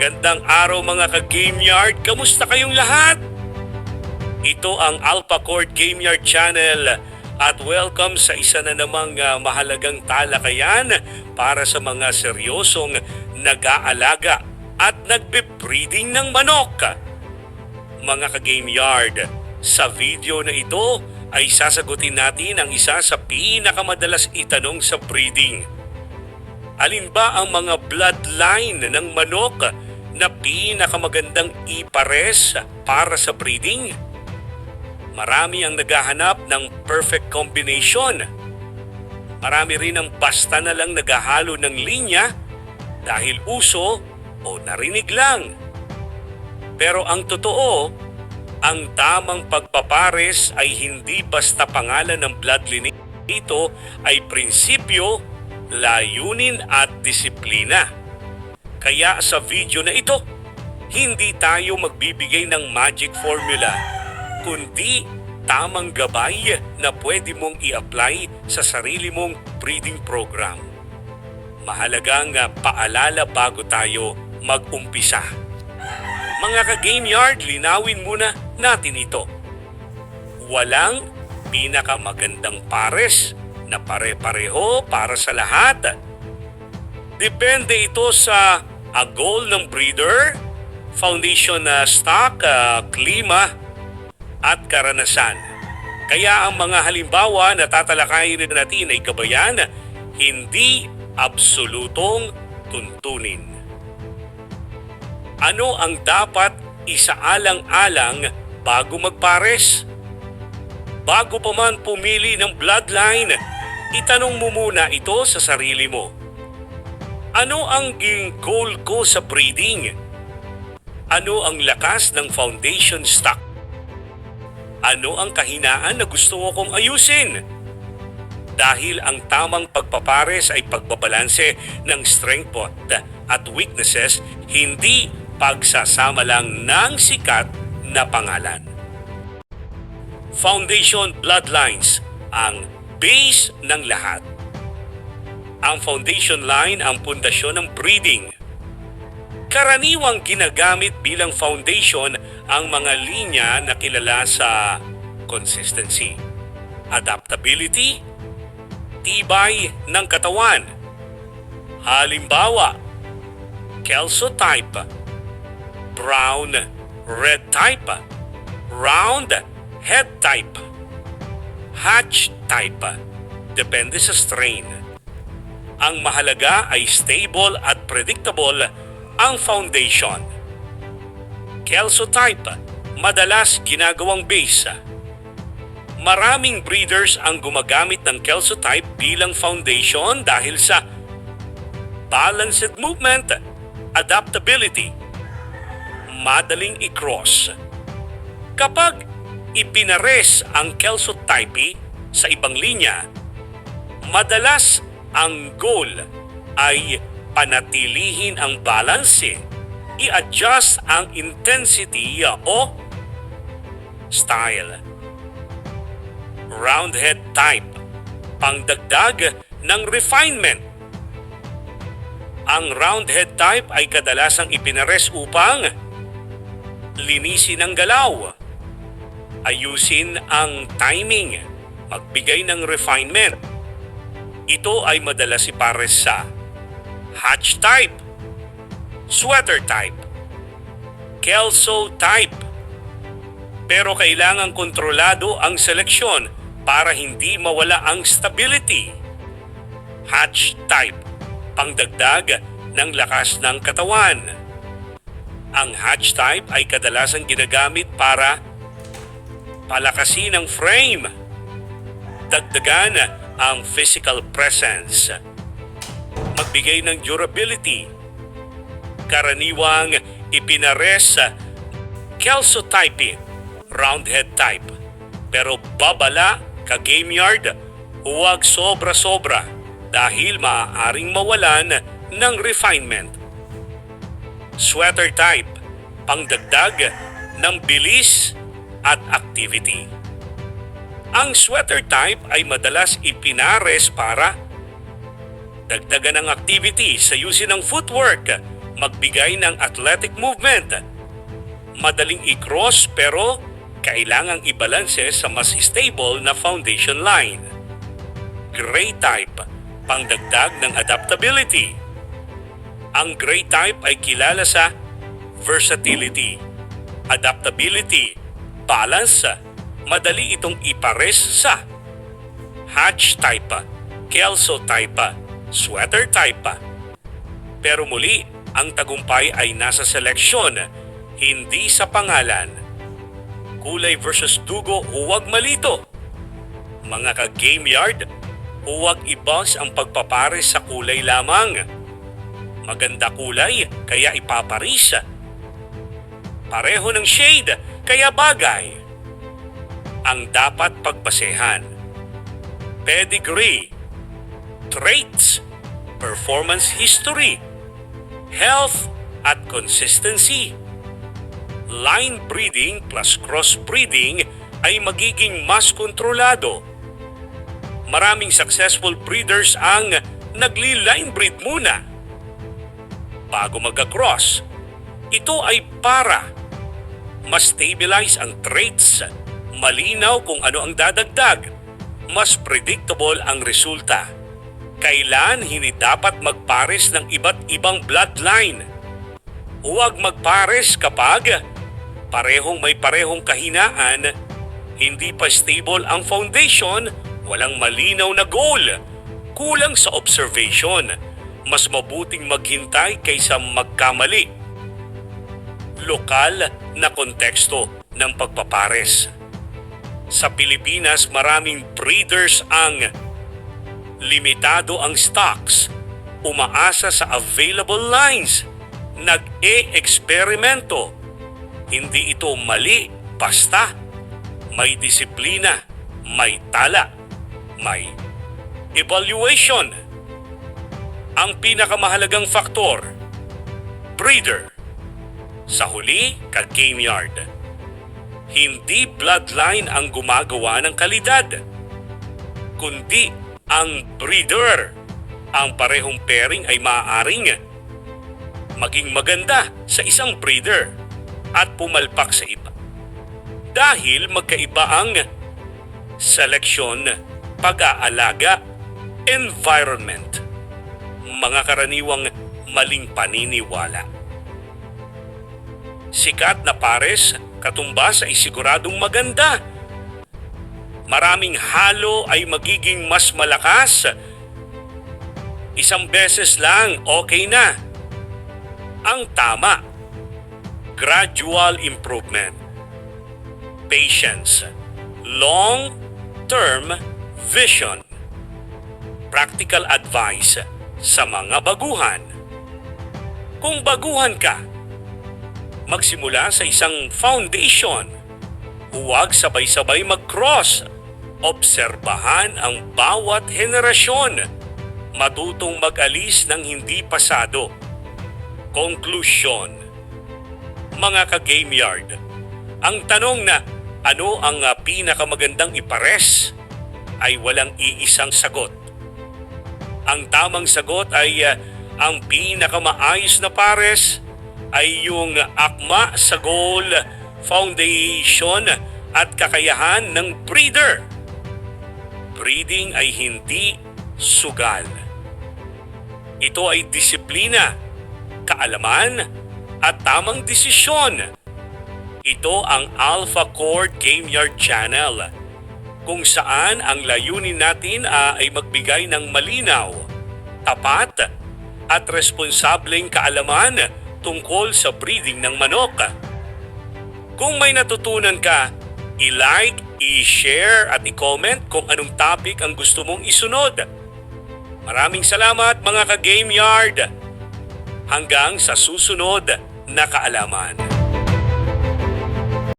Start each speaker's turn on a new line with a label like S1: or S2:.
S1: Magandang araw mga ka-Gameyard! Kamusta kayong lahat? Ito ang AlphaCord Gameyard channel at welcome sa isa na namang mahalagang talakayan para sa mga seryosong nag-aalaga at nagbe-breeding ng manok. Mga ka-Gameyard, sa video na ito ay sasagutin natin ang isa sa pinakamadalas itanong sa breeding. Alin ba ang mga bloodline ng manok na pinakamagandang ipares para sa breeding? Marami ang naghahanap ng perfect combination. Marami rin ang basta na lang naghahalo ng linya dahil uso o narinig lang. Pero ang totoo, ang tamang pagpapares ay hindi basta pangalan ng bloodline. Ito ay prinsipyo, layunin at disiplina. Kaya sa video na ito, hindi tayo magbibigay ng magic formula, kundi tamang gabay na pwede mong i-apply sa sarili mong breeding program. Mahalagang paalala bago tayo mag-umpisa. Mga ka-Gameyard, linawin muna natin ito. Walang pinakamagandang pares na pare-pareho para sa lahat. Depende ito sa goal ng breeder, foundation na stock, klima, at karanasan. Kaya ang mga halimbawa na tatalakayin natin ay gabayan, hindi absolutong tuntunin. Ano ang dapat isaalang-alang bago magpares? Bago pa man pumili ng bloodline, itanong mo muna ito sa sarili mo. Ano ang goal ko sa breeding? Ano ang lakas ng foundation stock? Ano ang kahinaan na gusto ko kong ayusin? Dahil ang tamang pagpapares ay pagbabalanse ng strength at weaknesses, hindi pagsasama lang ng sikat na pangalan. Foundation bloodlines ang base ng lahat. Ang foundation line ang pundasyon ng breeding. Karaniwang ginagamit bilang foundation ang mga linya na kilala sa consistency, adaptability, tibay ng katawan. Halimbawa, Kelso type, brown red type, round head type, hatch type, depende sa strain. Ang mahalaga ay stable at predictable ang foundation. Kelso type, madalas ginagawang base. Maraming breeders ang gumagamit ng Kelso type bilang foundation dahil sa balanced movement, adaptability, madaling i-cross. Kapag ipinares ang Kelso type sa ibang linya, madalas ang goal ay panatilihin ang balance, i-adjust ang intensity o style. Roundhead type, pangdagdag ng refinement. Ang roundhead type ay kadalasang ipinares upang linisin ang galaw, ayusin ang timing, magbigay ng refinement. Ito ay madalas ipares sa hatch type, sweater type, Kelso type. Pero kailangang kontrolado ang seleksyon para hindi mawala ang stability. Hatch type, pangdagdag ng lakas ng katawan. Ang hatch type ay kadalasang ginagamit para palakasin ang frame, dagdagan ang physical presence, magbigay ng durability. Karaniwang ipinares Kelso type, roundhead type. Pero babala, ka-Gameyard, huwag sobra-sobra dahil maaaring mawalan ng refinement. Sweater type, pangdagdag ng bilis at activity. Ang sweater type ay madalas ipinares para dagdagan ng activity sa ayusin ng footwork, magbigay ng athletic movement, madaling i-cross pero kailangang ibalanse sa mas stable na foundation line. Gray type, pangdagdag ng adaptability. Ang gray type ay kilala sa versatility, adaptability, balance, madali itong ipares sa hatch type, kelso type, sweater type. Pero muli, ang tagumpay ay nasa seleksyon, hindi sa pangalan. Kulay versus dugo, huwag malito. Mga ka-Gameyard, huwag ibas ang pagpapares sa kulay lamang. Maganda kulay, kaya ipaparis. Pareho ng shade, kaya bagay. Ang dapat pagbasehan: pedigree, traits, performance history, health at consistency. Line breeding plus cross breeding ay magiging mas kontrolado. Maraming successful breeders ang nagli-line breed muna bago magka-cross. Ito ay para mas stabilize ang traits, malinaw kung ano ang dadagdag, mas predictable ang resulta. Kailan hindi dapat magpares ng iba't ibang bloodline? Huwag magpares kapag may parehong kahinaan, hindi pa stable ang foundation, walang malinaw na goal, kulang sa observation. Mas mabuting maghintay kaysa magkamali. Lokal na konteksto ng pagpapares. Sa Pilipinas, maraming breeders ang limitado ang stocks, umaasa sa available lines, nag-e-eksperimento. Hindi ito mali, basta may disiplina, may tala, may evaluation. Ang pinakamahalagang faktor, breeder. Sa huli, ka-Gameyard. Hindi bloodline ang gumagawa ng kalidad, kundi ang breeder. Ang parehong pairing ay maaaring maging maganda sa isang breeder at pumalpak sa iba. Dahil magkaiba ang seleksyon, pag-aalaga, environment, mga karaniwang maling paniniwala. Sikat na pares, katumbas ay siguradong maganda. Maraming halo ay magiging mas malakas. Isang beses lang, okay na. Ang tama, gradual improvement, patience, long-term vision, practical advice sa mga baguhan. Kung baguhan ka, magsimula sa isang foundation. Huwag sabay-sabay mag-cross. Obserbahan ang bawat henerasyon. Matutong mag-alis ng hindi pasado. Conclusion. Mga ka-Gameyard, ang tanong na ano ang pinakamagandang ipares ay walang iisang sagot. Ang tamang sagot ay ang pinakamaayos na pares ay yung akma sa goal, foundation at kakayahan ng breeder. Breeding ay hindi sugal. Ito ay disiplina, kaalaman at tamang desisyon. Ito ang AlphaCord Gameyard Channel, kung saan ang layunin natin ay magbigay ng malinaw, tapat at responsableng kaalaman tungkol sa breeding ng manok. Kung may natutunan ka, i-like, i-share at i-comment kung anong topic ang gusto mong isunod. Maraming salamat mga ka-Gameyard. Hanggang sa susunod na kaalaman.